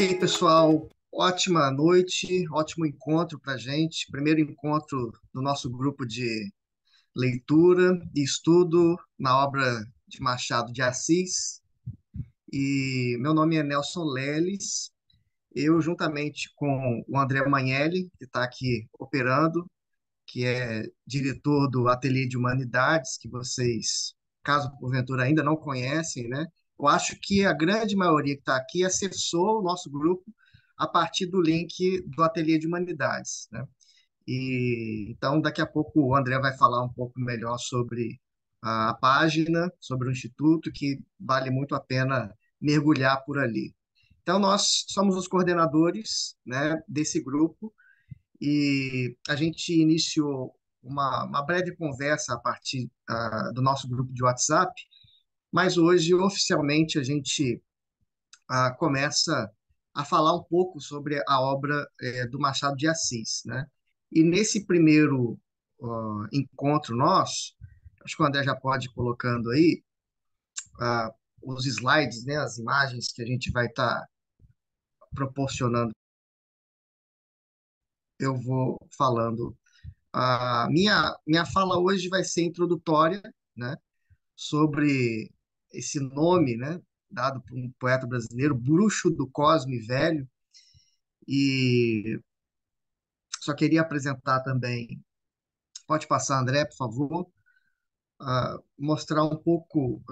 Ok, pessoal, ótima noite, ótimo encontro para a gente. Primeiro encontro do nosso grupo de leitura e estudo na obra de Machado de Assis. E meu nome é Nelson Leles. Eu, juntamente com o André Manelli, que está aqui operando, que é diretor do Ateliê de Humanidades, que vocês, caso porventura ainda não conhecem, né? Eu acho que a grande maioria que está aqui acessou o nosso grupo a partir do link do Ateliê de Humanidades, né? E então daqui a pouco o André vai falar um pouco melhor sobre a página, sobre o instituto, que vale muito a pena mergulhar por ali. Então nós somos os coordenadores, né, desse grupo e a gente iniciou uma breve conversa a partir do nosso grupo de WhatsApp, mas hoje, oficialmente, a gente começa a falar um pouco sobre a obra do Machado de Assis, né? E nesse primeiro encontro nosso, acho que o André já pode ir colocando aí os slides, né, as imagens que a gente vai estar proporcionando, eu vou falando. A minha fala hoje vai ser introdutória, né, sobre esse nome, né, dado por um poeta brasileiro, Bruxo do Cosme Velho, e só queria apresentar também, pode passar, André, por favor, mostrar um pouco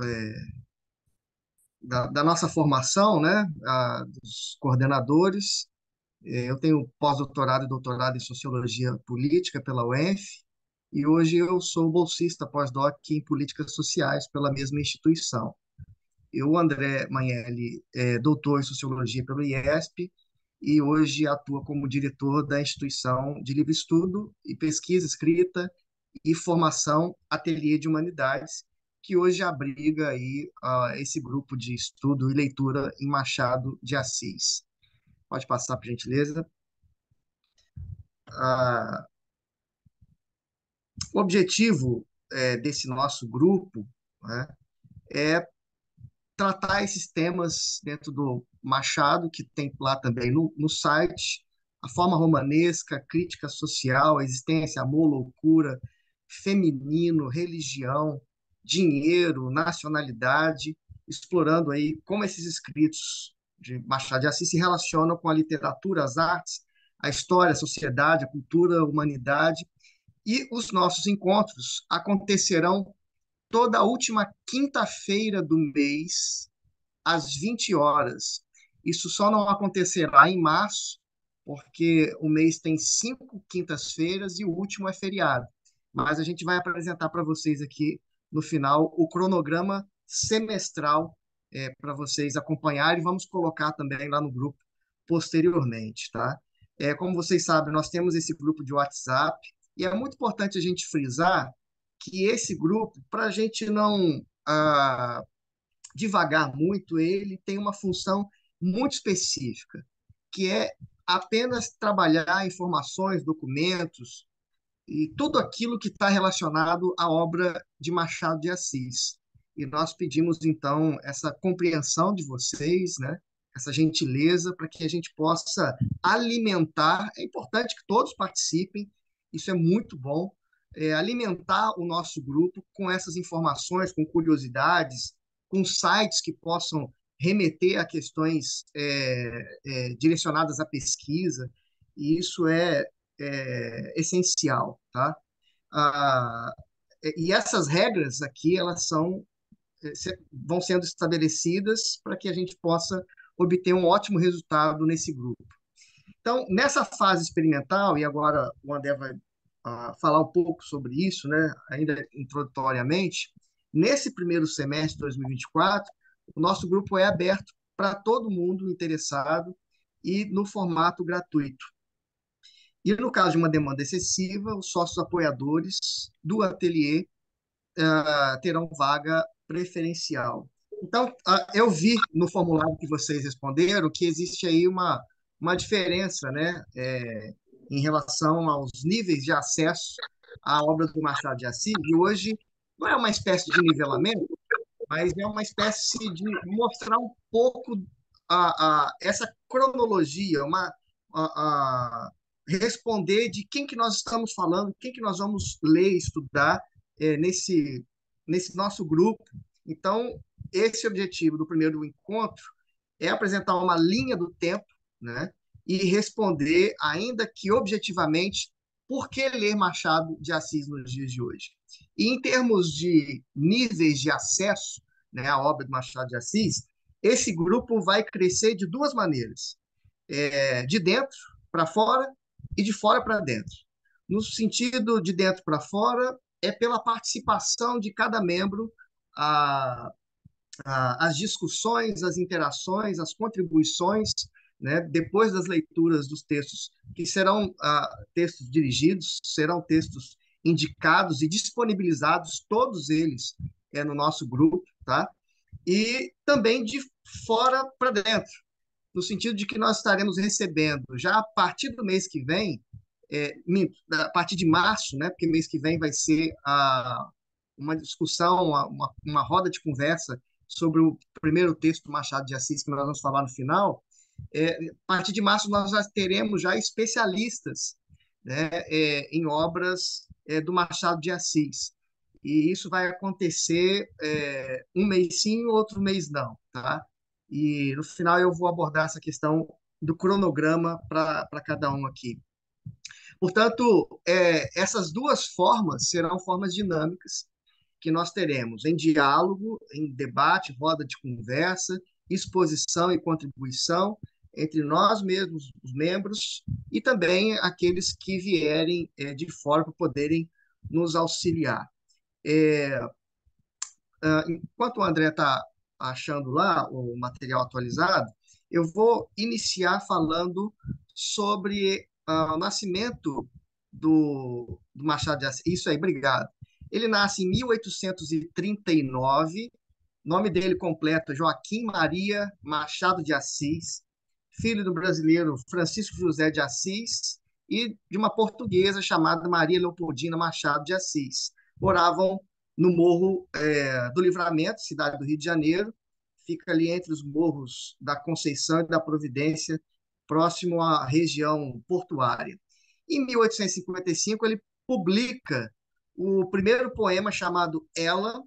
da nossa formação, né, dos coordenadores. Eu tenho pós-doutorado e doutorado em Sociologia Política pela UENF, e hoje eu sou bolsista pós-doc em Políticas Sociais pela mesma instituição. Eu, André Manelli, doutor em Sociologia pelo IESP, e hoje atua como diretor da instituição de livre estudo e pesquisa escrita e formação Ateliê de Humanidades, que hoje abriga aí esse grupo de estudo e leitura em Machado de Assis. Pode passar, por gentileza. Ah, o objetivo desse nosso grupo, né, é tratar esses temas dentro do Machado, que tem lá também no site, a forma romanesca, crítica social, existência, amor, loucura, feminino, religião, dinheiro, nacionalidade, explorando aí como esses escritos de Machado de Assis se relacionam com a literatura, as artes, a história, a sociedade, a cultura, a humanidade. E os nossos encontros acontecerão toda a última quinta-feira do mês, às 20 horas. Isso só não acontecerá em março, porque o mês tem 5 quintas-feiras e o último é feriado. Mas a gente vai apresentar para vocês aqui no final o cronograma semestral para vocês acompanharem e vamos colocar também lá no grupo posteriormente, tá? Como vocês sabem, nós temos esse grupo de WhatsApp e é muito importante a gente frisar que esse grupo, para a gente não devagar muito, ele tem uma função muito específica, que é apenas trabalhar informações, documentos e tudo aquilo que está relacionado à obra de Machado de Assis. E nós pedimos, então, essa compreensão de vocês, né? Essa gentileza para que a gente possa alimentar. É importante que todos participem, isso é muito bom. Alimentar o nosso grupo com essas informações, com curiosidades, com sites que possam remeter a questões direcionadas à pesquisa, e isso é essencial, tá? Ah, e essas regras aqui, elas vão sendo estabelecidas para que a gente possa obter um ótimo resultado nesse grupo. Então, nessa fase experimental, e agora o André vai falar um pouco sobre isso, né, ainda introdutoriamente, nesse primeiro semestre de 2024, o nosso grupo é aberto para todo mundo interessado e no formato gratuito. E no caso de uma demanda excessiva, os sócios apoiadores do ateliê terão vaga preferencial. Então, eu vi no formulário que vocês responderam que existe aí uma diferença, né, em relação aos níveis de acesso à obra do Machado de Assis, e hoje não é uma espécie de nivelamento, mas é uma espécie de mostrar um pouco essa cronologia, responder de quem que nós estamos falando, quem que nós vamos ler, estudar nesse nosso grupo. Então, esse objetivo do primeiro encontro é apresentar uma linha do tempo, né? E responder, ainda que objetivamente, por que ler Machado de Assis nos dias de hoje. E em termos de níveis de acesso, né, à obra de Machado de Assis, esse grupo vai crescer de duas maneiras: de dentro para fora e de fora para dentro. No sentido de dentro para fora, é pela participação de cada membro, a, as discussões, as interações, as contribuições, né, depois das leituras dos textos, que serão textos dirigidos, serão textos indicados e disponibilizados, todos eles no nosso grupo, tá? E também de fora para dentro, no sentido de que nós estaremos recebendo já a partir do mês que vem, a partir de março, né, porque mês que vem vai ser uma discussão, uma roda de conversa sobre o primeiro texto do Machado de Assis, que nós vamos falar no final. A partir de março nós já teremos já especialistas, né, em obras do Machado de Assis. E isso vai acontecer um mês sim, outro mês não, tá? E no final eu vou abordar essa questão do cronograma para cada um aqui. Portanto, essas duas formas serão formas dinâmicas que nós teremos em diálogo, em debate, roda de conversa, exposição e contribuição entre nós mesmos, os membros, e também aqueles que vierem de fora para poderem nos auxiliar. Enquanto o André está achando lá o material atualizado, eu vou iniciar falando sobre o nascimento do Machado de Assis. Isso aí, obrigado. Ele nasce em 1839. Nome dele completo: Joaquim Maria Machado de Assis, filho do brasileiro Francisco José de Assis e de uma portuguesa chamada Maria Leopoldina Machado de Assis. Moravam no Morro do Livramento, cidade do Rio de Janeiro, fica ali entre os morros da Conceição e da Providência, próximo à região portuária. Em 1855, ele publica o primeiro poema chamado Ela,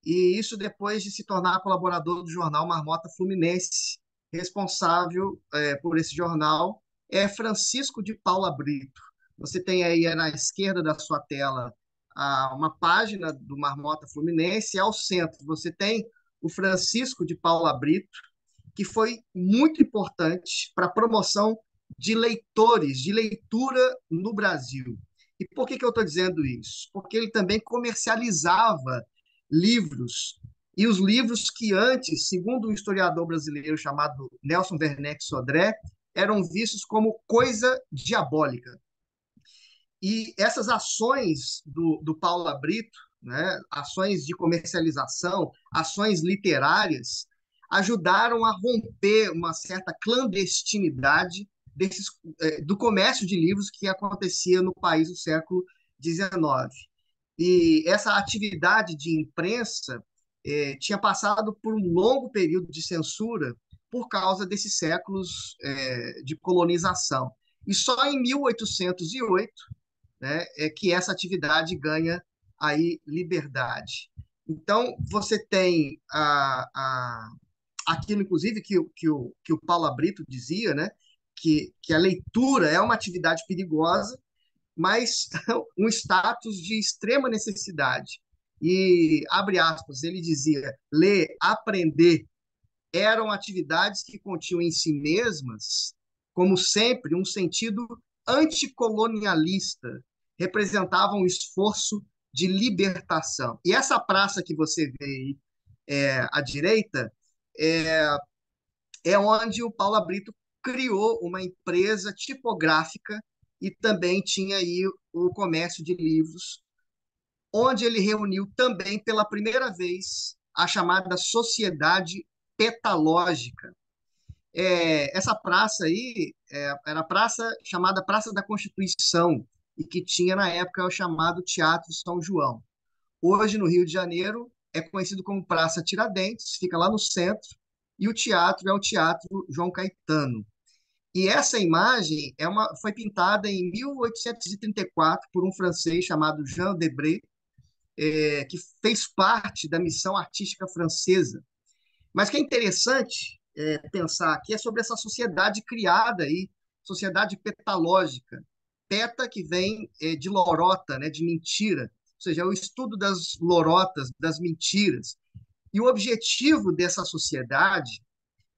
e isso depois de se tornar colaborador do jornal Marmota Fluminense. Responsável por esse jornal é Francisco de Paula Brito. Você tem aí na esquerda da sua tela uma página do Marmota Fluminense, e ao centro você tem o Francisco de Paula Brito, que foi muito importante para a promoção de leitores, de leitura no Brasil. E por que eu estou dizendo isso? Porque ele também comercializava livros, e os livros que antes, segundo um historiador brasileiro chamado Nelson Werneck Sodré, eram vistos como coisa diabólica. E essas ações do Paula Brito, né, ações de comercialização, ações literárias, ajudaram a romper uma certa clandestinidade do comércio de livros que acontecia no país no século XIX. E essa atividade de imprensa tinha passado por um longo período de censura por causa desses séculos de colonização. E só em 1808, né, é que essa atividade ganha aí liberdade. Então, você tem aquilo, inclusive, que o Paulo Brito dizia, né, que a leitura é uma atividade perigosa, mas um status de extrema necessidade. E, abre aspas, ele dizia: ler, aprender eram atividades que continham em si mesmas, como sempre, um sentido anticolonialista, representavam um esforço de libertação. E essa praça que você vê aí à direita é, é onde o Paulo Brito criou uma empresa tipográfica e também tinha aí o comércio de livros, onde ele reuniu também pela primeira vez a chamada Sociedade Petalógica. Essa praça aí era a praça chamada Praça da Constituição, e que tinha na época o chamado Teatro São João. Hoje, no Rio de Janeiro, é conhecido como Praça Tiradentes, fica lá no centro, e o teatro é o Teatro João Caetano. E essa imagem foi pintada em 1834 por um francês chamado Jean Debré, que fez parte da missão artística francesa. Mas o que é interessante pensar aqui é sobre essa sociedade criada aí, sociedade petalógica. Peta que vem de lorota, né, de mentira, ou seja, é o estudo das lorotas, das mentiras. E o objetivo dessa sociedade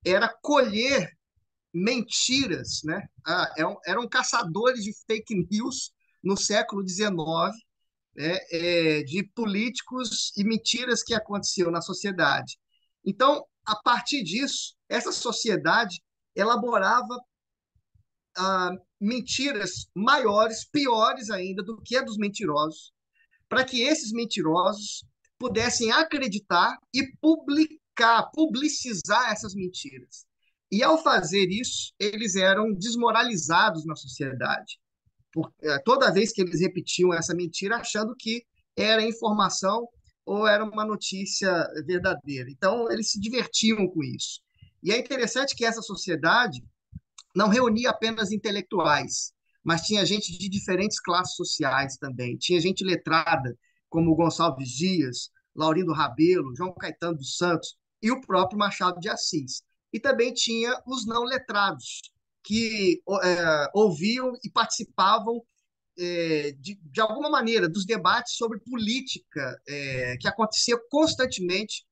era colher mentiras, né? Eram caçadores de fake news no século XIX, de políticos e mentiras que aconteciam na sociedade. Então, a partir disso, essa sociedade elaborava mentiras maiores, piores ainda do que a dos mentirosos, para que esses mentirosos pudessem acreditar e publicizar essas mentiras. E ao fazer isso, eles eram desmoralizados na sociedade. Toda vez que eles repetiam essa mentira, achando que era informação ou era uma notícia verdadeira. Então, eles se divertiam com isso. E é interessante que essa sociedade não reunia apenas intelectuais, mas tinha gente de diferentes classes sociais também. Tinha gente letrada, como Gonçalves Dias, Laurindo Rabelo, João Caetano dos Santos e o próprio Machado de Assis. E também tinha os não letrados, que ouviam e participavam de alguma maneira dos debates sobre política que acontecia constantemente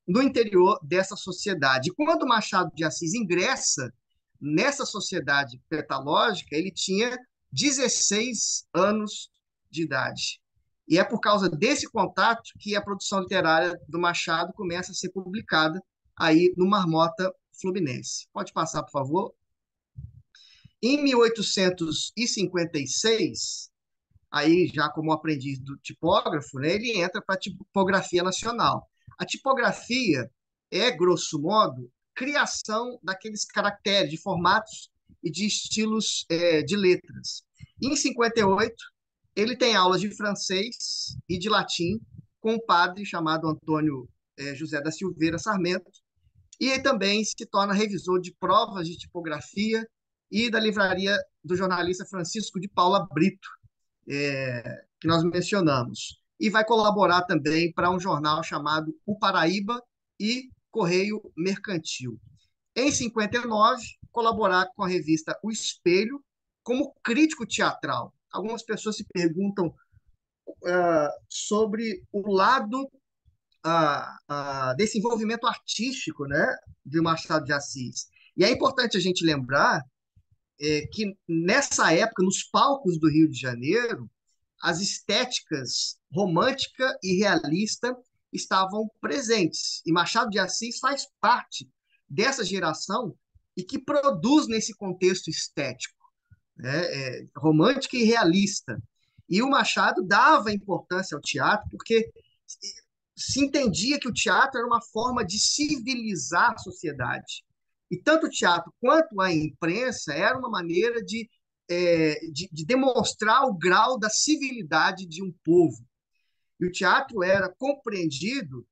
no interior dessa sociedade. E quando Machado de Assis ingressa nessa sociedade petalógica, ele tinha 16 anos de idade. E é por causa desse contato que a produção literária do Machado começa a ser publicada aí no Marmota Fluminense. Pode passar, por favor. Em 1856, aí já como aprendiz do tipógrafo, né, ele entra para a tipografia nacional. A tipografia é, grosso modo, criação daqueles caracteres, de formatos e de estilos de letras. Em 58, ele tem aulas de francês e de latim com um padre chamado Antônio José da Silveira Sarmento, e também se torna revisor de provas de tipografia e da livraria do jornalista Francisco de Paula Brito, que nós mencionamos. E vai colaborar também para um jornal chamado O Paraíba e Correio Mercantil. Em 59, colaborar com a revista O Espelho como crítico teatral. Algumas pessoas se perguntam sobre o lado desse envolvimento artístico, né, de Machado de Assis. E é importante a gente lembrar que nessa época, nos palcos do Rio de Janeiro, as estéticas romântica e realista estavam presentes. E Machado de Assis faz parte dessa geração e que produz nesse contexto estético, né, romântica e realista. E o Machado dava importância ao teatro porque se entendia que o teatro era uma forma de civilizar a sociedade. E tanto o teatro quanto a imprensa era uma maneira de demonstrar o grau da civilidade de um povo. E o teatro era compreendido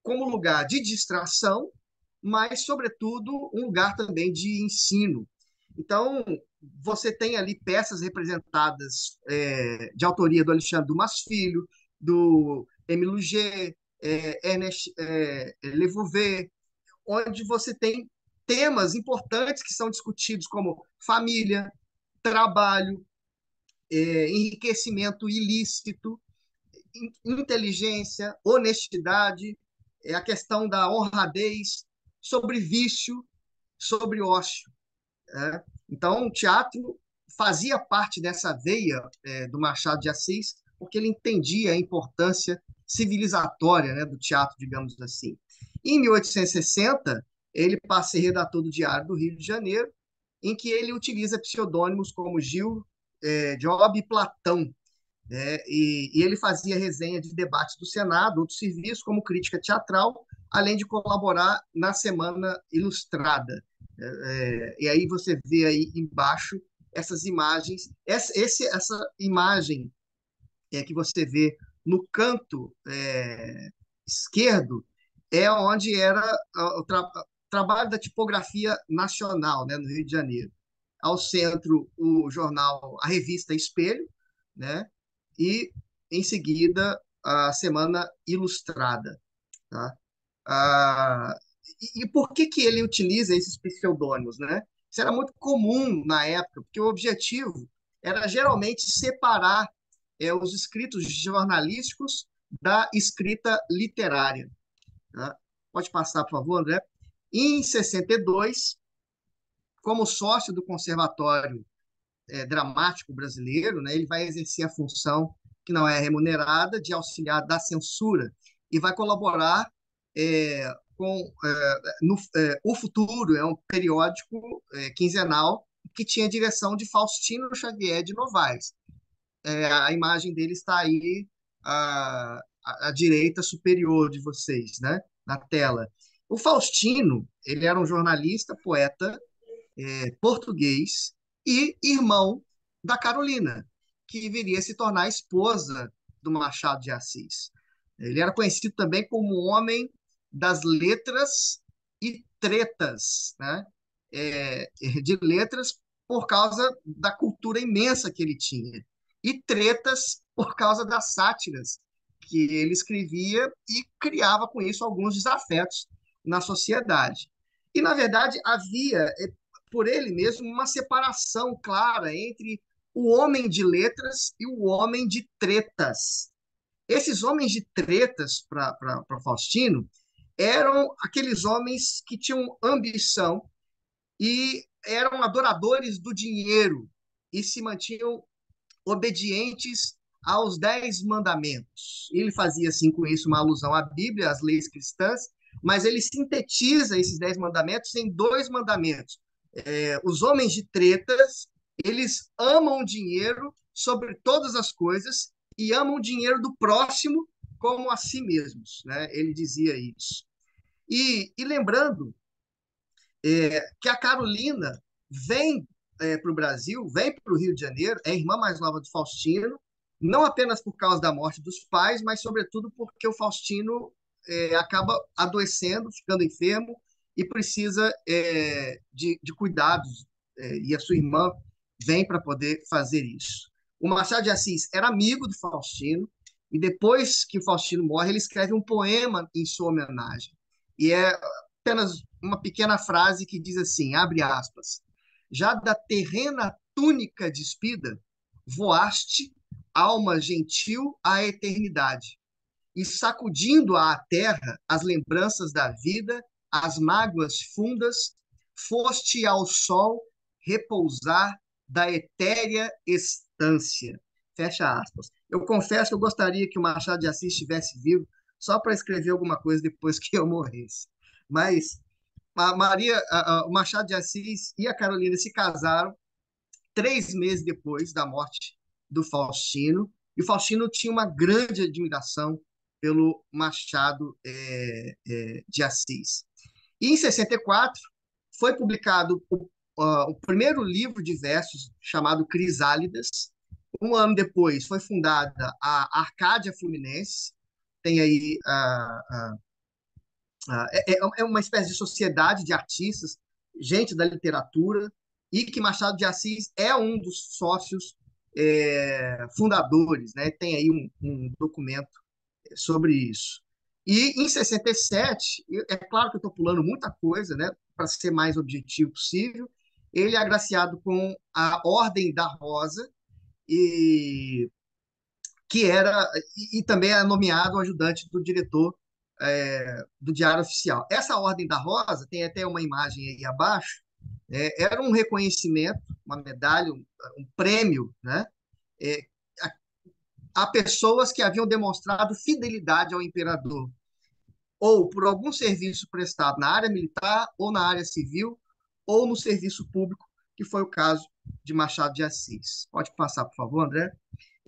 como lugar de distração, mas, sobretudo, um lugar também de ensino. Então, você tem ali peças representadas de autoria do Alexandre Dumas Filho, do Émile Luger, Ernest Levouvet, onde você tem temas importantes que são discutidos como família, trabalho, enriquecimento ilícito, inteligência, honestidade, a questão da honradez, sobre vício, sobre ócio. Então, o teatro fazia parte dessa veia do Machado de Assis, porque ele entendia a importância civilizatória, né, do teatro, digamos assim. Em 1860, ele passa a ser redator do Diário do Rio de Janeiro, em que ele utiliza pseudônimos como Gil, Job e Platão, e ele fazia resenha de debates do Senado, outros serviços, como crítica teatral, além de colaborar na Semana Ilustrada. E aí você vê aí embaixo essas imagens, essa imagem que você vê no canto esquerdo é onde era trabalho da tipografia nacional, né, no Rio de Janeiro. Ao centro, o jornal, a revista Espelho, né, e, em seguida, a Semana Ilustrada. Tá? Ah, e por que que ele utiliza esses pseudônimos, né? Isso era muito comum na época, porque o objetivo era geralmente separar os escritos jornalísticos da escrita literária. Tá? Pode passar, por favor, André. Em 62, como sócio do Conservatório Dramático Brasileiro, né, ele vai exercer a função que não é remunerada de auxiliar da censura e vai colaborar com O Futuro, é um periódico quinzenal que tinha direção de Faustino Xavier de Novaes. A imagem dele está aí à direita superior de vocês, né, na tela. O Faustino, ele era um jornalista, poeta, português e irmão da Carolina, que viria a se tornar a esposa do Machado de Assis. Ele era conhecido também como o homem das letras e tretas, né? De letras por causa da cultura imensa que ele tinha, e tretas por causa das sátiras que ele escrevia e criava com isso alguns desafetos na sociedade. E, na verdade, havia por ele mesmo uma separação clara entre o homem de letras e o homem de tretas. Esses homens de tretas, para Faustino, eram aqueles homens que tinham ambição e eram adoradores do dinheiro e se mantinham obedientes aos 10 mandamentos. Ele fazia, assim, com isso, uma alusão à Bíblia, às leis cristãs, mas ele sintetiza esses 10 mandamentos em 2 mandamentos. Os homens de tretas, eles amam o dinheiro sobre todas as coisas e amam o dinheiro do próximo como a si mesmos, né? Ele dizia isso. E lembrando que a Carolina vem para o Brasil, vem para o Rio de Janeiro, é a irmã mais nova do Faustino, não apenas por causa da morte dos pais, mas sobretudo porque o Faustino acaba adoecendo, ficando enfermo e precisa de cuidados, e a sua irmã vem para poder fazer isso. O Machado de Assis era amigo do Faustino, e depois que o Faustino morre, ele escreve um poema em sua homenagem. E é apenas uma pequena frase que diz assim, abre aspas, já da terrena túnica despida, voaste, alma gentil, à eternidade, e sacudindo à terra as lembranças da vida, as mágoas fundas, foste ao sol repousar da etérea estância. Fecha aspas. Eu confesso que eu gostaria que o Machado de Assis estivesse vivo só para escrever alguma coisa depois que eu morresse. Mas o Machado de Assis e a Carolina se casaram 3 meses depois da morte do Faustino, e o Faustino tinha uma grande admiração pelo Machado de Assis. E em 64 foi publicado o primeiro livro de versos chamado Crisálidas. Um ano depois foi fundada a Arcádia Fluminense, tem aí é uma espécie de sociedade de artistas, gente da literatura, e que Machado de Assis é um dos sócios fundadores, né? Tem aí um documento sobre isso. E em 67, é claro que eu estou pulando muita coisa, né? Para ser mais objetivo possível, ele é agraciado com a Ordem da Rosa, e que era e também é nomeado ajudante do diretor do Diário Oficial. Essa Ordem da Rosa, tem até uma imagem aí abaixo, era um reconhecimento, uma medalha, um prêmio, né, é, a pessoas que haviam demonstrado fidelidade ao imperador, ou por algum serviço prestado na área militar, ou na área civil, ou no serviço público, que foi o caso de Machado de Assis. Pode passar, por favor, André.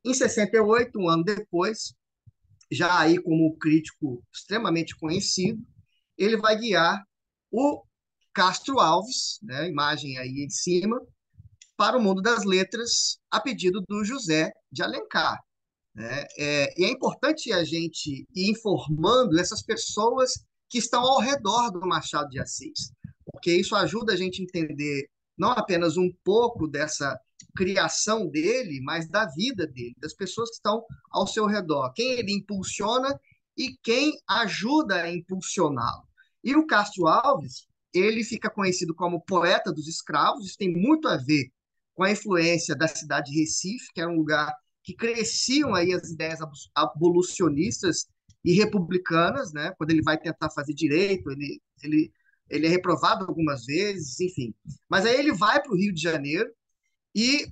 Em 68, um ano depois, já aí como crítico extremamente conhecido, ele vai guiar o Castro Alves, né, imagem aí em cima, para o mundo das letras, a pedido do José de Alencar. Né? E é importante a gente ir informando essas pessoas que estão ao redor do Machado de Assis, porque isso ajuda a gente a entender não apenas um pouco dessa criação dele, mas da vida dele, das pessoas que estão ao seu redor, quem ele impulsiona e quem ajuda a impulsioná-lo. E o Castro Alves, ele fica conhecido como poeta dos escravos, isso tem muito a ver com a influência da cidade de Recife, que era um lugar que cresciam aí as ideias abolicionistas e republicanas, né? Quando ele vai tentar fazer direito, ele é reprovado algumas vezes, enfim. Mas aí ele vai para o Rio de Janeiro e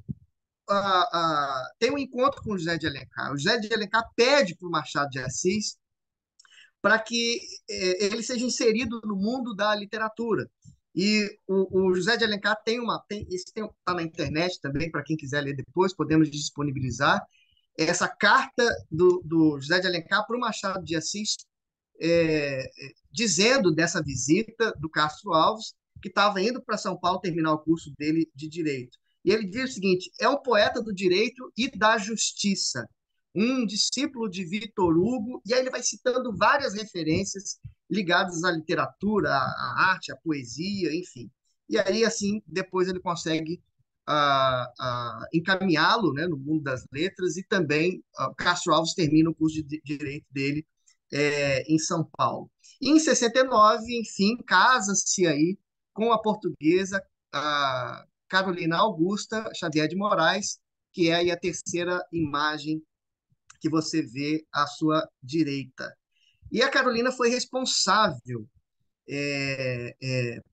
tem um encontro com o José de Alencar. O José de Alencar pede para o Machado de Assis para que ele seja inserido no mundo da literatura. E o José de Alencar está na internet também, para quem quiser ler depois, podemos disponibilizar essa carta do José de Alencar para o Machado de Assis, dizendo dessa visita do Castro Alves, que estava indo para São Paulo terminar o curso dele de Direito. E ele diz o seguinte: é um poeta do direito e da justiça, um discípulo de Victor Hugo, e aí ele vai citando várias referências ligadas à literatura, à arte, à poesia, enfim. E aí, assim, depois ele consegue encaminhá-lo, né, no mundo das letras, e também Castro Alves termina o curso de Direito dele em São Paulo. E em 69, enfim, casa-se aí com a portuguesa Carolina Augusta Xavier de Moraes, que é aí a terceira imagem que você vê à sua direita. E a Carolina foi responsável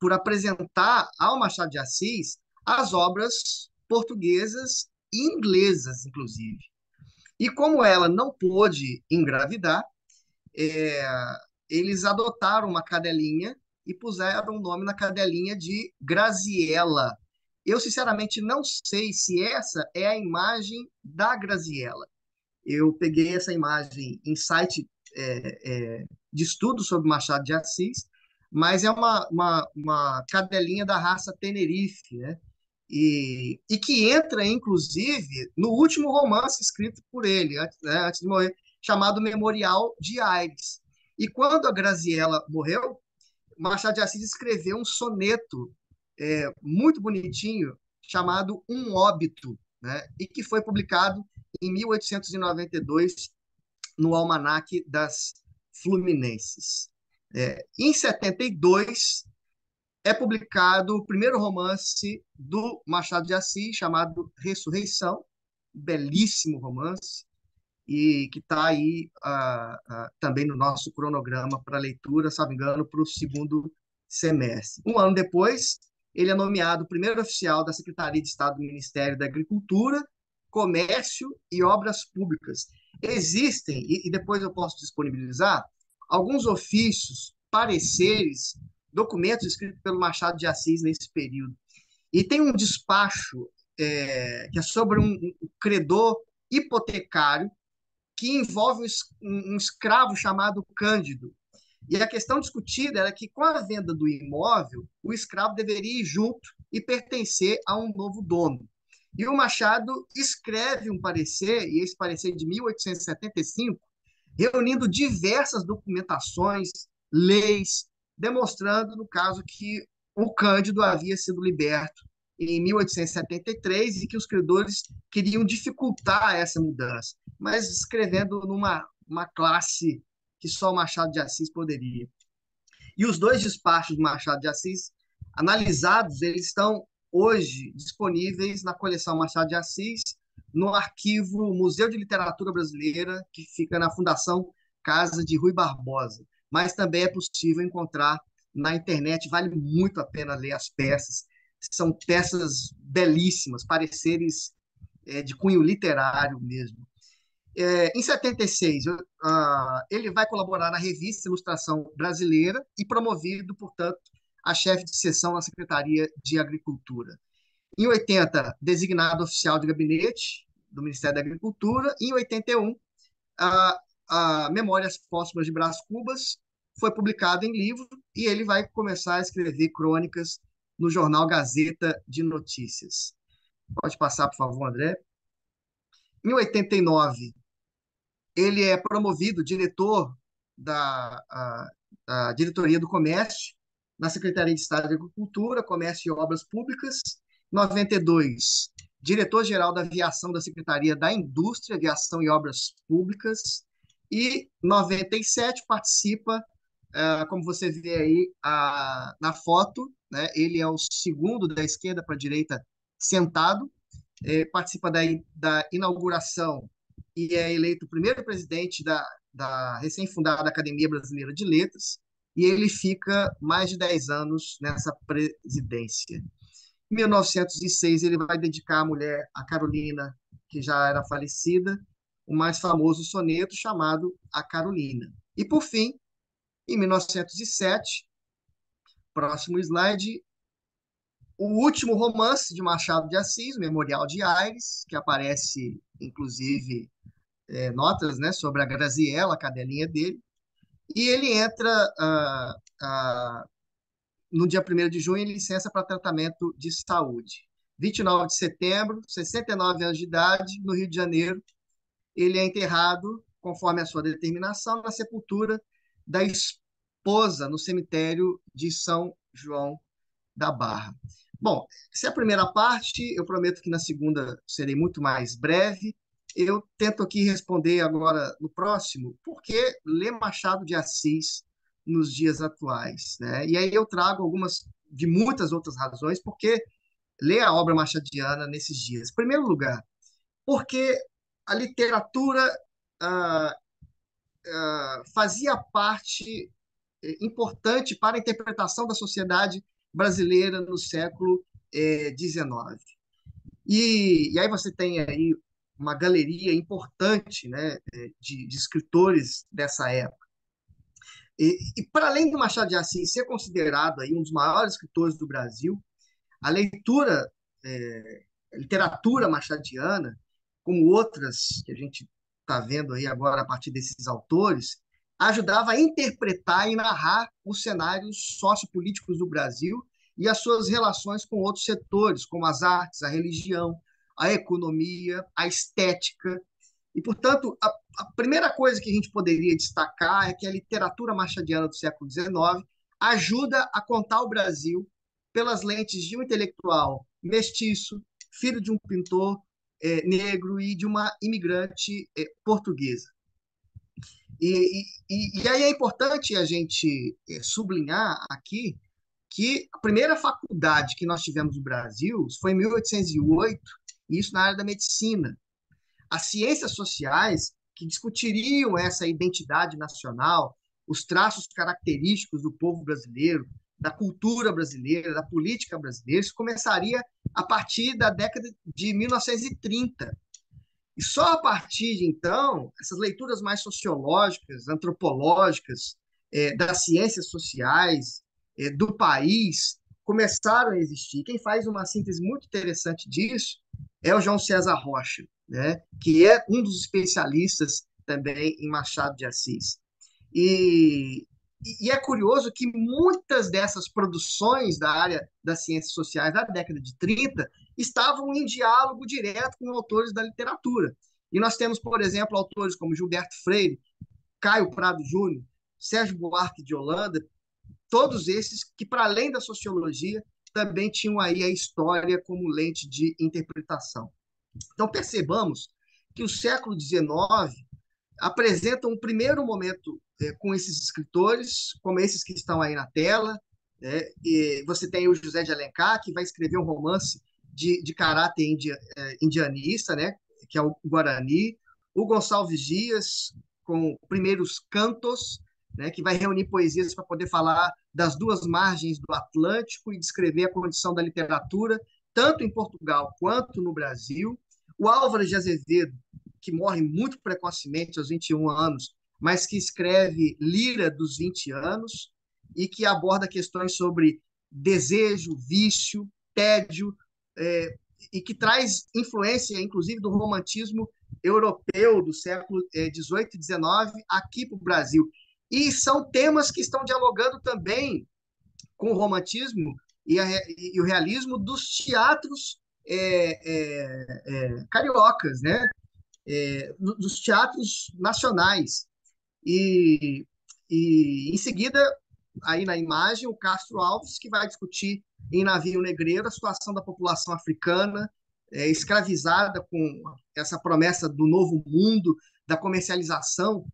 por apresentar ao Machado de Assis as obras portuguesas e inglesas, inclusive. E como ela não pôde engravidar, é, eles adotaram uma cadelinha e puseram o nome na cadelinha de Graziella. Eu, sinceramente, não sei se essa é a imagem da Graziella. Eu peguei essa imagem em site de estudo sobre Machado de Assis, mas é uma cadelinha da raça Tenerife, né? E que entra, inclusive, no último romance escrito por ele, antes de morrer, chamado Memorial de Aires. E quando a Graziella morreu, Machado de Assis escreveu um soneto muito bonitinho chamado Um Óbito, né? E que foi publicado em 1892 no Almanaque das Fluminenses. Em 72 é publicado o primeiro romance do Machado de Assis, chamado Ressurreição, belíssimo romance, e que está aí também no nosso cronograma para leitura, se não me engano, para o segundo semestre. Um ano depois, ele é nomeado primeiro oficial da Secretaria de Estado do Ministério da Agricultura, Comércio e Obras Públicas. Existem, e depois eu posso disponibilizar, alguns ofícios, pareceres, documentos escritos pelo Machado de Assis nesse período. E tem um despacho que é sobre um credor hipotecário que envolve um escravo chamado Cândido. E a questão discutida era que, com a venda do imóvel, o escravo deveria ir junto e pertencer a um novo dono. E o Machado escreve um parecer, e esse parecer é de 1875, reunindo diversas documentações, leis, demonstrando, no caso, que o Cândido havia sido liberto em 1873 e que os credores queriam dificultar essa mudança, mas escrevendo numa uma classe que só Machado de Assis poderia. E os dois despachos do Machado de Assis, analisados, eles estão hoje disponíveis na coleção Machado de Assis, no arquivo Museu de Literatura Brasileira, que fica na Fundação Casa de Rui Barbosa. Mas também é possível encontrar na internet, vale muito a pena ler as peças. São peças belíssimas, pareceres de cunho literário mesmo. Em 76, ele vai colaborar na revista Ilustração Brasileira e promovido, portanto, a chefe de seção na Secretaria de Agricultura. Em 80, designado oficial de gabinete do Ministério da Agricultura. Em 81, a Memórias Póstumas de Brás Cubas foi publicado em livro e ele vai começar a escrever crônicas no jornal Gazeta de Notícias. Pode passar, por favor, André. Em 89, ele é promovido diretor a diretoria do comércio, na Secretaria de Estado de Agricultura, Comércio e Obras Públicas. 92, diretor-geral da aviação da Secretaria da Indústria, Aviação e Obras Públicas. E 97 participa, como você vê aí na foto, né, ele é o segundo da esquerda para a direita sentado, participa da inauguração e é eleito o primeiro presidente da recém-fundada Academia Brasileira de Letras, e ele fica mais de 10 anos nessa presidência. Em 1906, ele vai dedicar à mulher, a Carolina, que já era falecida, o mais famoso soneto chamado A Carolina. E, por fim, em 1907, próximo slide, o último romance de Machado de Assis, Memorial de Aires, que aparece, inclusive, notas, né, sobre a Graziella, a cadelinha dele, e ele entra no dia 1º de junho em licença para tratamento de saúde. 29 de setembro, 69 anos de idade, no Rio de Janeiro, ele é enterrado, conforme a sua determinação, na sepultura da esposa, no cemitério de São João da Barra. Bom, essa é a primeira parte, eu prometo que na segunda serei muito mais breve. Eu tento aqui responder agora no próximo, por que ler Machado de Assis nos dias atuais, né? E aí eu trago algumas de muitas outras razões, porque ler a obra machadiana nesses dias. Em primeiro lugar, porque a literatura ah, fazia parte importante para a interpretação da sociedade brasileira no século XIX. E aí você tem aí uma galeria importante, né, de escritores dessa época. E para além do Machado de Assis ser considerado aí um dos maiores escritores do Brasil, a leitura, a literatura machadiana, como outras que a gente está vendo aí agora a partir desses autores, ajudava a interpretar e narrar os cenários sociopolíticos do Brasil e as suas relações com outros setores, como as artes, a religião, a economia, a estética. E, portanto, a primeira coisa que a gente poderia destacar é que a literatura machadiana do século XIX ajuda a contar o Brasil pelas lentes de um intelectual mestiço, filho de um pintor negro e de uma imigrante portuguesa. E aí é importante a gente sublinhar aqui que a primeira faculdade que nós tivemos no Brasil foi em 1808, e isso na área da medicina. As ciências sociais, que discutiriam essa identidade nacional, os traços característicos do povo brasileiro, da cultura brasileira, da política brasileira, isso começaria a partir da década de 1930. E só a partir de então, essas leituras mais sociológicas, antropológicas, das ciências sociais, do país, começaram a existir. Quem faz uma síntese muito interessante disso é o João César Rocha, né, que é um dos especialistas também em Machado de Assis. E é curioso que muitas dessas produções da área das ciências sociais da década de 30 estavam em diálogo direto com autores da literatura. E nós temos, por exemplo, autores como Gilberto Freire, Caio Prado Júnior, Sérgio Buarque de Holanda, todos esses que, para além da sociologia, também tinham aí a história como lente de interpretação. Então, percebamos que o século XIX apresenta um primeiro momento com esses escritores, como esses que estão aí na tela. E você tem o José de Alencar, que vai escrever um romance de caráter indianista, né, que é o Guarani. O Gonçalves Dias, com Primeiros Cantos, né, que vai reunir poesias para poder falar das duas margens do Atlântico e descrever a condição da literatura, tanto em Portugal quanto no Brasil. O Álvares de Azevedo, que morre muito precocemente, aos 21 anos, mas que escreve Lira dos 20 anos e que aborda questões sobre desejo, vício, tédio, e que traz influência, inclusive, do romantismo europeu do século XVIII e XIX aqui para o Brasil. E são temas que estão dialogando também com o romantismo e o realismo dos teatros cariocas, né? Dos teatros nacionais. E E em seguida, aí na imagem, o Castro Alves, que vai discutir em Navio Negreiro a situação da população africana escravizada com essa promessa do novo mundo, da comercialização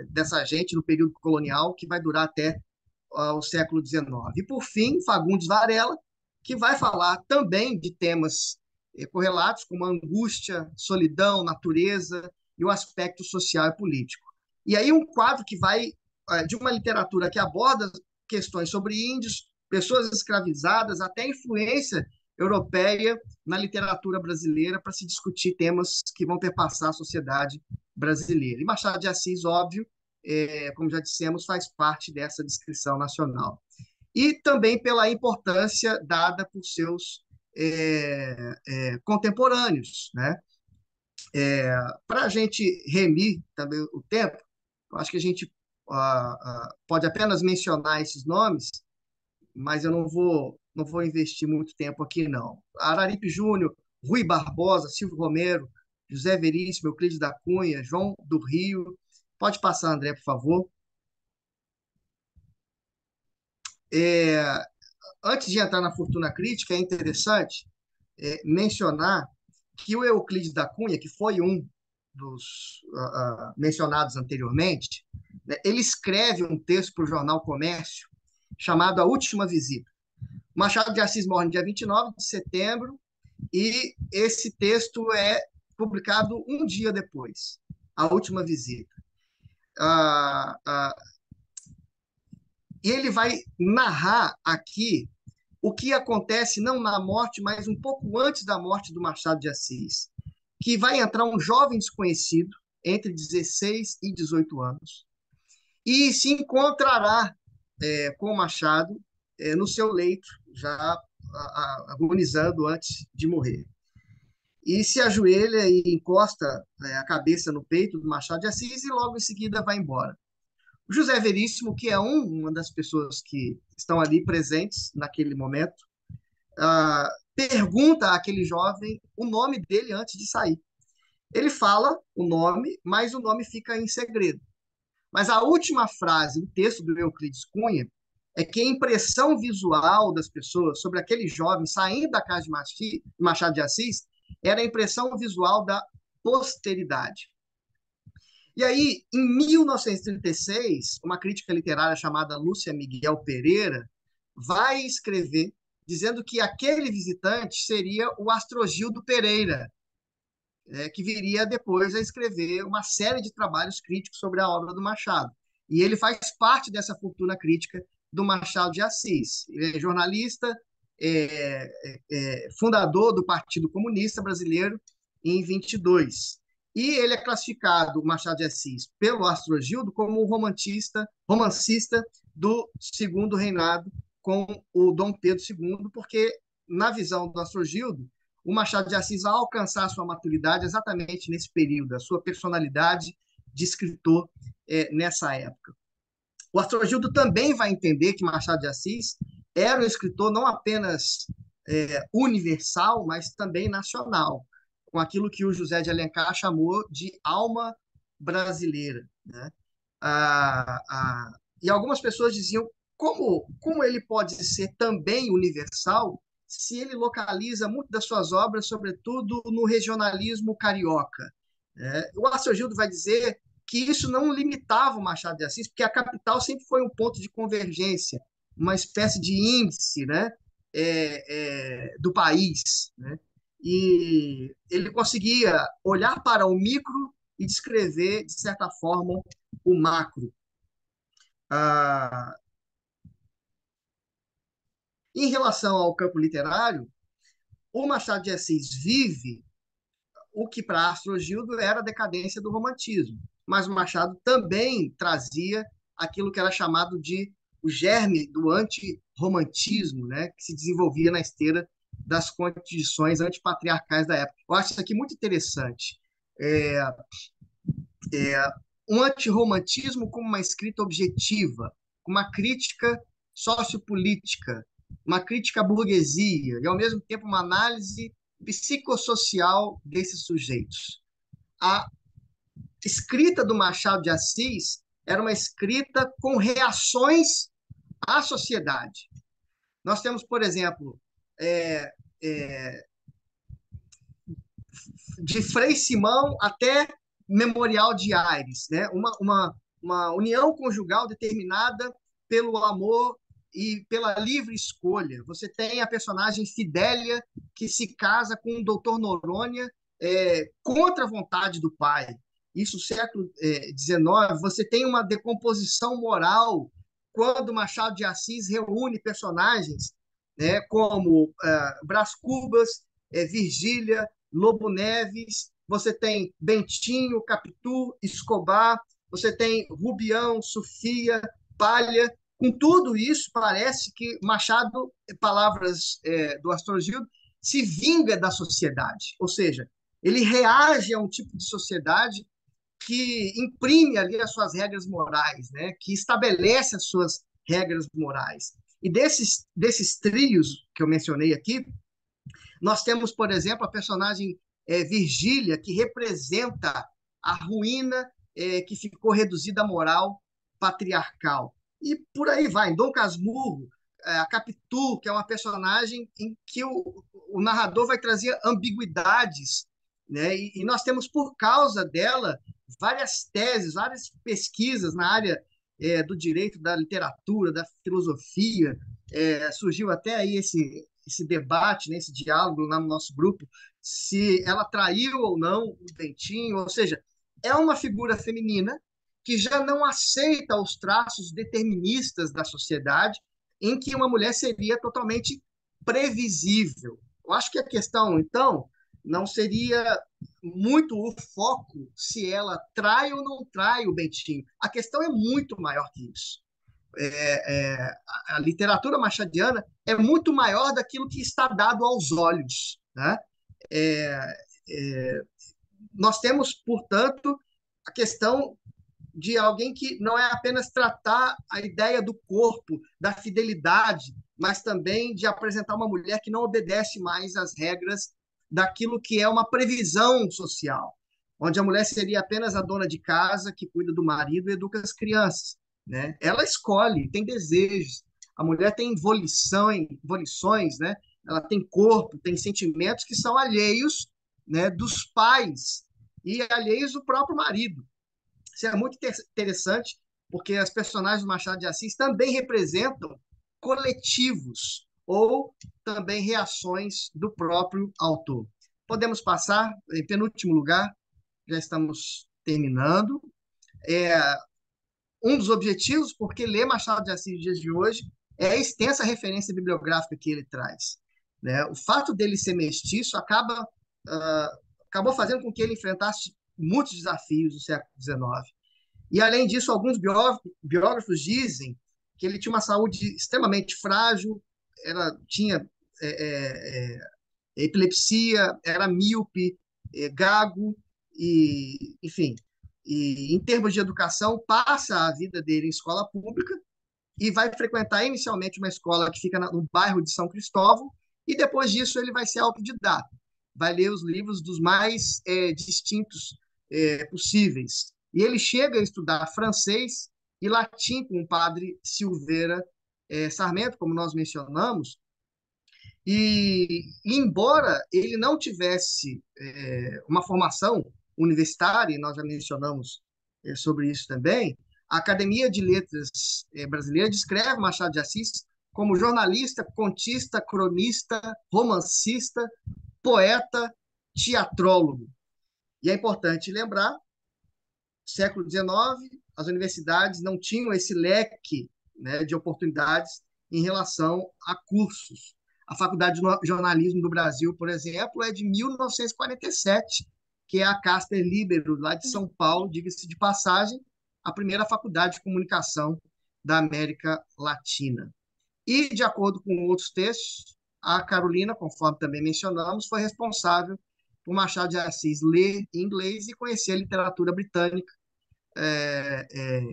dessa gente no período colonial, que vai durar até o século XIX. E, por fim, Fagundes Varela, que vai falar também de temas correlatos, como a angústia, solidão, natureza e o aspecto social e político. E aí um quadro que vai de uma literatura que aborda questões sobre índios, pessoas escravizadas, até influência europeia na literatura brasileira para se discutir temas que vão perpassar a sociedade brasileira. E Machado de Assis, óbvio, como já dissemos, faz parte dessa descrição nacional. E também pela importância dada por seus contemporâneos, né? Para a gente remir também o tempo, eu acho que a gente pode apenas mencionar esses nomes, mas eu não vou investir muito tempo aqui, não. Araripe Júnior, Rui Barbosa, Silvio Romero, José Veríssimo, Euclides da Cunha, João do Rio. Pode passar, André, por favor. É, Antes de entrar na fortuna crítica, é interessante mencionar que o Euclides da Cunha, que foi um dos mencionados anteriormente, né, ele escreve um texto para o jornal Comércio chamado A Última Visita. Machado de Assis morre no dia 29 de setembro e esse texto é publicado um dia depois, A Última Visita. Ah, ah, e ele vai narrar aqui o que acontece não na morte, mas um pouco antes da morte do Machado de Assis, que vai entrar um jovem desconhecido entre 16 e 18 anos e se encontrará com o Machado no seu leito, já agonizando antes de morrer. E se ajoelha e encosta a cabeça no peito do Machado de Assis e logo em seguida vai embora. O José Veríssimo, que é uma das pessoas que estão ali presentes naquele momento, pergunta àquele jovem o nome dele antes de sair. Ele fala o nome, mas o nome fica em segredo. Mas a última frase do texto do Euclides Cunha é que a impressão visual das pessoas sobre aquele jovem saindo da casa de Machado de Assis era a impressão visual da posteridade. E aí, em 1936, uma crítica literária chamada Lúcia Miguel Pereira vai escrever dizendo que aquele visitante seria o Astrogildo Pereira, que viria depois a escrever uma série de trabalhos críticos sobre a obra do Machado. E ele faz parte dessa fortuna crítica do Machado de Assis. Ele é jornalista, fundador do Partido Comunista Brasileiro em 22. E ele é classificado, Machado de Assis, pelo Astrogildo como um romancista do segundo reinado com o Dom Pedro II, porque, na visão do Astrogildo, o Machado de Assis vai alcançar a sua maturidade exatamente nesse período, a sua personalidade de escritor nessa época. O Astrogildo também vai entender que Machado de Assis era um escritor não apenas universal, mas também nacional, com aquilo que o José de Alencar chamou de alma brasileira, né? E algumas pessoas diziam como ele pode ser também universal se ele localiza muito das suas obras, sobretudo no regionalismo carioca. O Astrogildo vai dizer que isso não limitava o Machado de Assis, porque a capital sempre foi um ponto de convergência, uma espécie de índice, né, do país. Né? E ele conseguia olhar para o micro e descrever, de certa forma, o macro. Em relação ao campo literário, o Machado de Assis vive o que para Astrogildo era a decadência do romantismo, mas o Machado também trazia aquilo que era chamado de o germe do antirromantismo, né, que se desenvolvia na esteira das condições antipatriarcais da época. Eu acho isso aqui muito interessante. É, um antirromantismo como uma escrita objetiva, uma crítica sociopolítica, uma crítica à burguesia e, ao mesmo tempo, uma análise psicossocial desses sujeitos. A escrita do Machado de Assis era uma escrita com reações à sociedade. Nós temos, por exemplo, é, é, de Frei Simão até Memorial de Aires, né? Uma união conjugal determinada pelo amor e pela livre escolha. Você tem a personagem Fidélia, que se casa com o doutor Noronha contra a vontade do pai. Isso no século XIX. Você tem uma decomposição moral quando Machado de Assis reúne personagens, né, como Brás Cubas, Virgília, Lobo Neves, você tem Bentinho, Capitu, Escobar, você tem Rubião, Sofia, Palha. Com tudo isso, parece que Machado, palavras do Astrogildo, se vinga da sociedade, ou seja, ele reage a um tipo de sociedade que imprime ali as suas regras morais, né? Que estabelece as suas regras morais. E desses trios que eu mencionei aqui, nós temos, por exemplo, a personagem Virgília, que representa a ruína que ficou reduzida à moral patriarcal. E por aí vai. Em Dom Casmurro, a Capitu, que é uma personagem em que o narrador vai trazer ambiguidades, né? E nós temos, por causa dela, várias teses, várias pesquisas na área do direito, da literatura, da filosofia. Surgiu até aí esse debate, né, esse diálogo lá no nosso grupo, se ela traiu ou não o Bentinho, ou seja, é uma figura feminina que já não aceita os traços deterministas da sociedade, em que uma mulher seria totalmente previsível. Eu acho que a questão, então, não seria muito o foco se ela trai ou não trai o Bentinho. A questão é muito maior que isso. A literatura machadiana é muito maior daquilo que está dado aos olhos, né? É, é, Nós temos, portanto, a questão de alguém que não é apenas tratar a ideia do corpo, da fidelidade, mas também de apresentar uma mulher que não obedece mais às regras daquilo que é uma previsão social, onde a mulher seria apenas a dona de casa que cuida do marido e educa as crianças, né? Ela escolhe, tem desejos. A mulher tem volições, né? Ela tem corpo, tem sentimentos que são alheios, né, dos pais e alheios do próprio marido. Isso é muito interessante, porque as personagens do Machado de Assis também representam coletivos ou também reações do próprio autor. Podemos passar, em penúltimo lugar, já estamos terminando. É, um dos objetivos, porque ler Machado de Assis nos dias de hoje, é a extensa referência bibliográfica que ele traz, né? O fato dele ser mestiço acabou fazendo com que ele enfrentasse muitos desafios do século XIX. E, além disso, alguns biógrafos dizem que ele tinha uma saúde extremamente frágil, tinha epilepsia, era míope, gago, e, enfim. E, em termos de educação, passa a vida dele em escola pública e vai frequentar inicialmente uma escola que fica no bairro de São Cristóvão, e depois disso ele vai ser autodidata, vai ler os livros dos mais distintos possíveis. E ele chega a estudar francês e latim com o padre Silveira Sarmento, como nós mencionamos, e embora ele não tivesse uma formação universitária, e nós já mencionamos sobre isso também, a Academia de Letras Brasileira descreve Machado de Assis como jornalista, contista, cronista, romancista, poeta, teatrólogo. E é importante lembrar, século XIX, as universidades não tinham esse leque, né, de oportunidades em relação a cursos. A Faculdade de Jornalismo do Brasil, por exemplo, é de 1947, que é a Casper Libero, lá de São Paulo, diga-se de passagem, a primeira faculdade de comunicação da América Latina. E, de acordo com outros textos, a Carolina, conforme também mencionamos, foi responsável por Machado de Assis ler inglês e conhecer a literatura britânica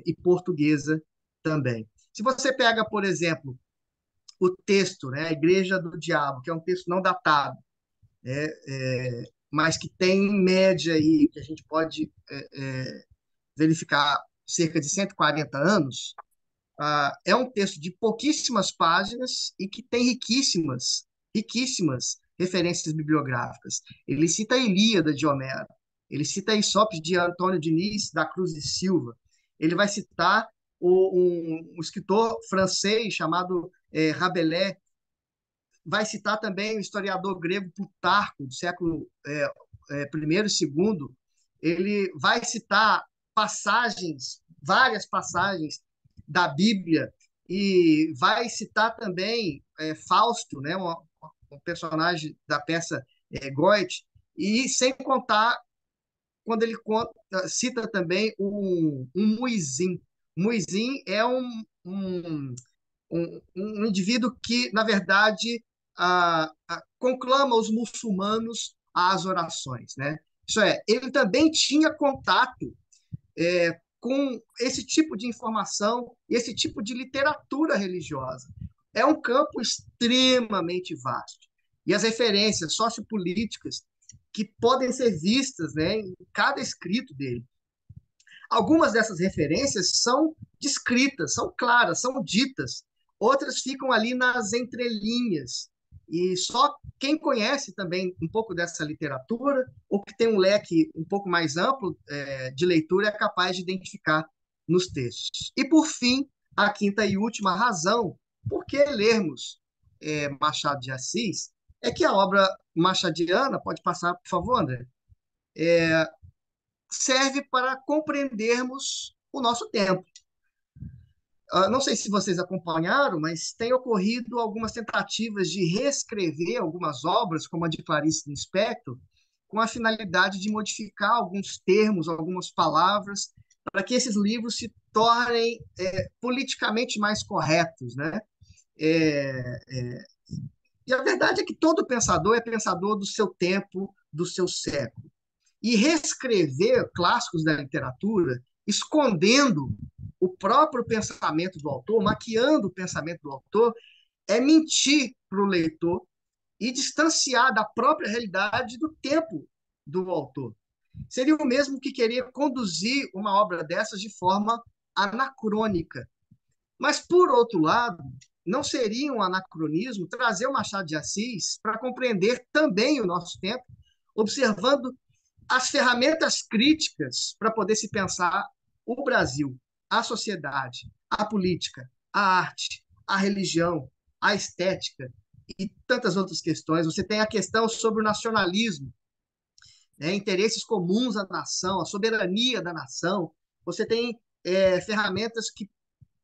e portuguesa também. Se você pega, por exemplo, o texto, né, A Igreja do Diabo, que é um texto não datado, né, mas que tem em média aí, que a gente pode verificar cerca de 140 anos, é um texto de pouquíssimas páginas e que tem riquíssimas referências bibliográficas. Ele cita a Ilíada de Homero, ele cita Aesopes de Antônio Diniz da Cruz e Silva, ele vai citar um escritor francês chamado Rabelais, vai citar também o historiador grego Plutarco, do século I e II. Ele vai citar várias passagens da Bíblia, e vai citar também Fausto, né, um personagem da peça Goethe, e sem contar quando ele cita também um Muizim. Muizim é um indivíduo que, na verdade, conclama os muçulmanos às orações, né? Isso é, ele também tinha contato com esse tipo de informação e esse tipo de literatura religiosa. É um campo extremamente vasto. E as referências sociopolíticas que podem ser vistas, né, em cada escrito dele. Algumas dessas referências são descritas, são claras, são ditas. Outras ficam ali nas entrelinhas. E só quem conhece também um pouco dessa literatura, ou que tem um leque um pouco mais amplo de leitura, é capaz de identificar nos textos. E, por fim, a quinta e última razão por que lermos Machado de Assis é que a obra machadiana, pode passar, por favor, André, serve para compreendermos o nosso tempo. Não sei se vocês acompanharam, mas tem ocorrido algumas tentativas de reescrever algumas obras, como a de Clarice Lispector, com a finalidade de modificar alguns termos, algumas palavras, para que esses livros se tornem politicamente mais corretos, né? É, é, e a verdade é que todo pensador é pensador do seu tempo, do seu século. E reescrever clássicos da literatura, escondendo o próprio pensamento do autor, maquiando o pensamento do autor, é mentir para o leitor e distanciar da própria realidade do tempo do autor. Seria o mesmo que querer conduzir uma obra dessas de forma anacrônica. Mas, por outro lado, não seria um anacronismo trazer o Machado de Assis para compreender também o nosso tempo, observando as ferramentas críticas para poder se pensar o Brasil, a sociedade, a política, a arte, a religião, a estética e tantas outras questões. Você tem a questão sobre o nacionalismo, né, interesses comuns à nação, a soberania da nação. Você tem ferramentas que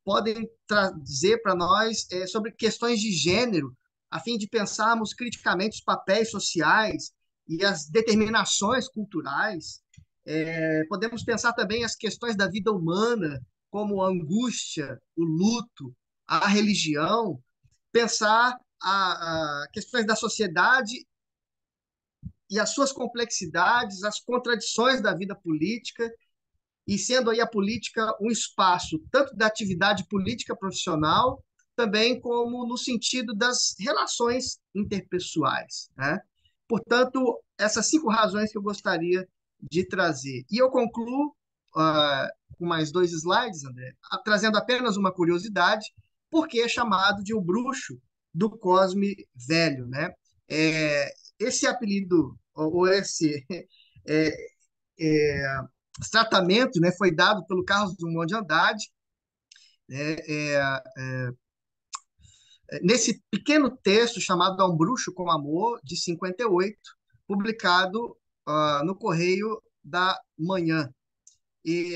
podem trazer para nós sobre questões de gênero, a fim de pensarmos criticamente os papéis sociais e as determinações culturais. Podemos pensar também as questões da vida humana, como a angústia, o luto, a religião, pensar a questões da sociedade e as suas complexidades, as contradições da vida política, e sendo aí a política um espaço tanto da atividade política profissional, também como no sentido das relações interpessoais, né? Portanto, essas 5 razões que eu gostaria de trazer. E eu concluo com mais 2 slides, André, trazendo apenas uma curiosidade, porque é chamado de o bruxo do Cosme Velho, né? Esse apelido, ou esse é, é, tratamento, né, foi dado pelo Carlos Drummond de Andrade, né, nesse pequeno texto chamado A um Bruxo com Amor, de 58, publicado no Correio da Manhã. E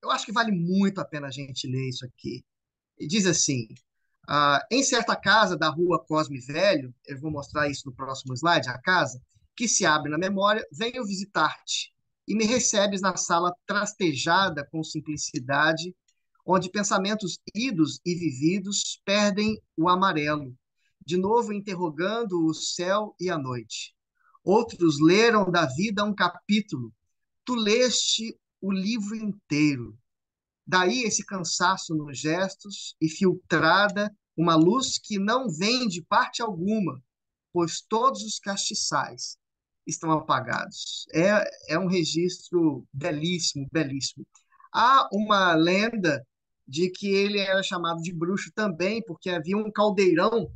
eu acho que vale muito a pena a gente ler isso aqui. E diz assim: em certa casa da rua Cosme Velho, eu vou mostrar isso no próximo slide, a casa, que se abre na memória, venho visitar-te e me recebes na sala trastejada com simplicidade, onde pensamentos idos e vividos perdem o amarelo, de novo interrogando o céu e a noite. Outros leram da vida um capítulo, tu leste o livro inteiro. Daí esse cansaço nos gestos e filtrada uma luz que não vem de parte alguma, pois todos os castiçais estão apagados. É um registro belíssimo, belíssimo. Há uma lenda de que ele era chamado de bruxo também, porque havia um caldeirão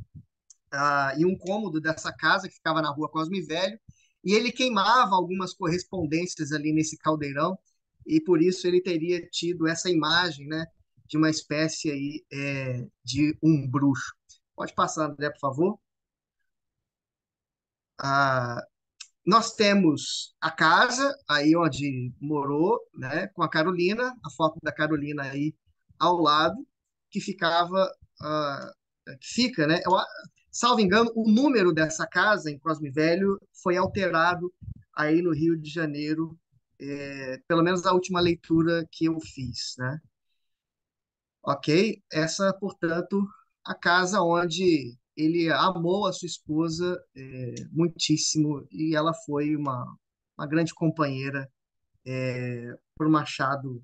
em um cômodo dessa casa que ficava na rua Cosme Velho, e ele queimava algumas correspondências ali nesse caldeirão, e por isso ele teria tido essa imagem, né, de uma espécie aí, de um bruxo. Pode passar, André, por favor. Ah, nós temos a casa aí onde morou, né, com a Carolina, a foto da Carolina aí ao lado, que ficava, ah, que fica, né? Salvo engano, o número dessa casa em Cosme Velho foi alterado aí no Rio de Janeiro, pelo menos a última leitura que eu fiz, né? Ok? Essa, portanto, a casa onde ele amou a sua esposa muitíssimo e ela foi uma grande companheira para o Machado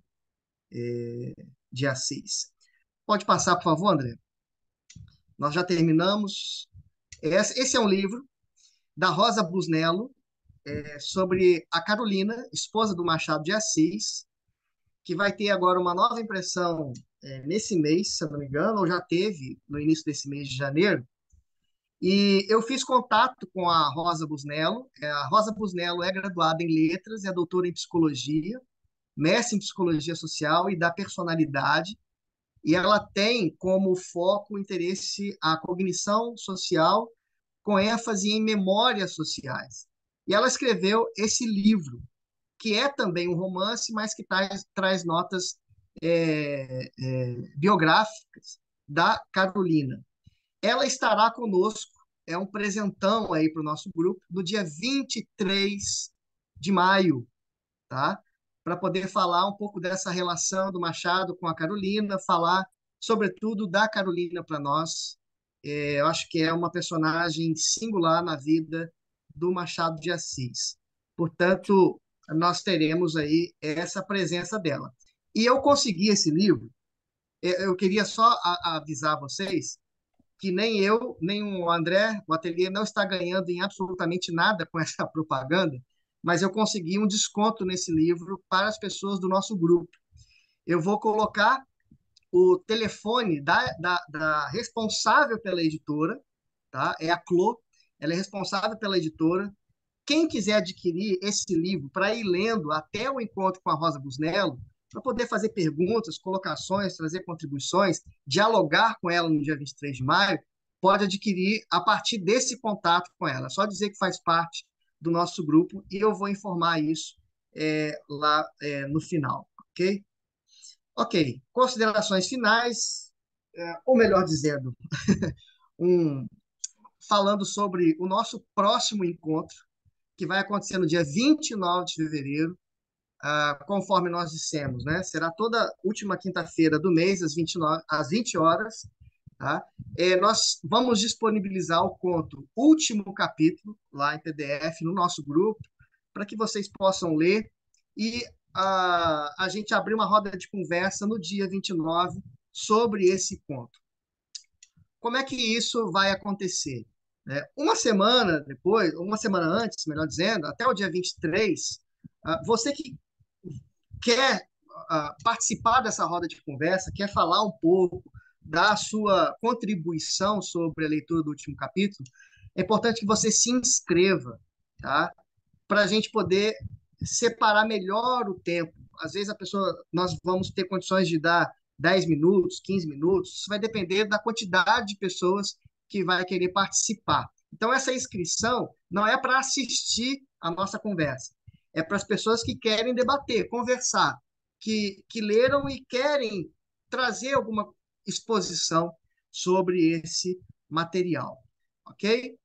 de Assis. Pode passar, por favor, André? Nós já terminamos. Esse é um livro da Rosa Busnello, sobre a Carolina, esposa do Machado de Assis, que vai ter agora uma nova impressão nesse mês, se eu não me engano, ou já teve no início desse mês de janeiro. E eu fiz contato com a Rosa Busnello. A Rosa Busnello é graduada em letras, é doutora em psicologia, mestre em psicologia social e da personalidade, e ela tem como foco o interesse a cognição social com ênfase em memórias sociais. E ela escreveu esse livro, que é também um romance, mas que traz notas biográficas da Carolina. Ela estará conosco, é um presentão aí para o nosso grupo, no dia 23 de maio, tá? Para poder falar um pouco dessa relação do Machado com a Carolina, falar, sobretudo, da Carolina para nós. Eu acho que é uma personagem singular na vida do Machado de Assis. Portanto, nós teremos aí essa presença dela. E eu consegui esse livro, eu queria só avisar vocês que nem eu, nem o André, o ateliê não está ganhando em absolutamente nada com essa propaganda, mas eu consegui um desconto nesse livro para as pessoas do nosso grupo. Eu vou colocar o telefone da responsável pela editora, tá? É a Clô, ela é responsável pela editora. Quem quiser adquirir esse livro para ir lendo até o encontro com a Rosa Busnello, para poder fazer perguntas, colocações, trazer contribuições, dialogar com ela no dia 23 de maio, pode adquirir a partir desse contato com ela. É só dizer que faz parte do nosso grupo e eu vou informar isso lá no final, ok? Ok, considerações finais, ou melhor dizendo, um, falando sobre o nosso próximo encontro, que vai acontecer no dia 29 de fevereiro, conforme nós dissemos, né? Será toda última quinta-feira do mês, às 20 horas. Tá? Nós vamos disponibilizar o conto Último Capítulo, lá em PDF, no nosso grupo, para que vocês possam ler e a gente abrir uma roda de conversa no dia 29 sobre esse conto. Como é que isso vai acontecer? Uma semana depois, uma semana antes, melhor dizendo, até o dia 23, você que quer participar dessa roda de conversa, quer falar um pouco da sua contribuição sobre a leitura do último capítulo, é importante que você se inscreva, tá? Para a gente poder separar melhor o tempo. Às vezes nós vamos ter condições de dar 10 minutos, 15 minutos, isso vai depender da quantidade de pessoas que vai querer participar. Então, essa inscrição não é para assistir a nossa conversa, é para as pessoas que querem debater, conversar, que leram e querem trazer alguma exposição sobre esse material, ok?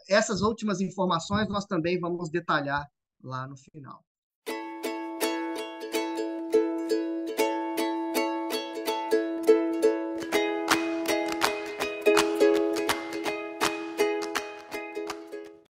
Essas últimas informações nós também vamos detalhar lá no final.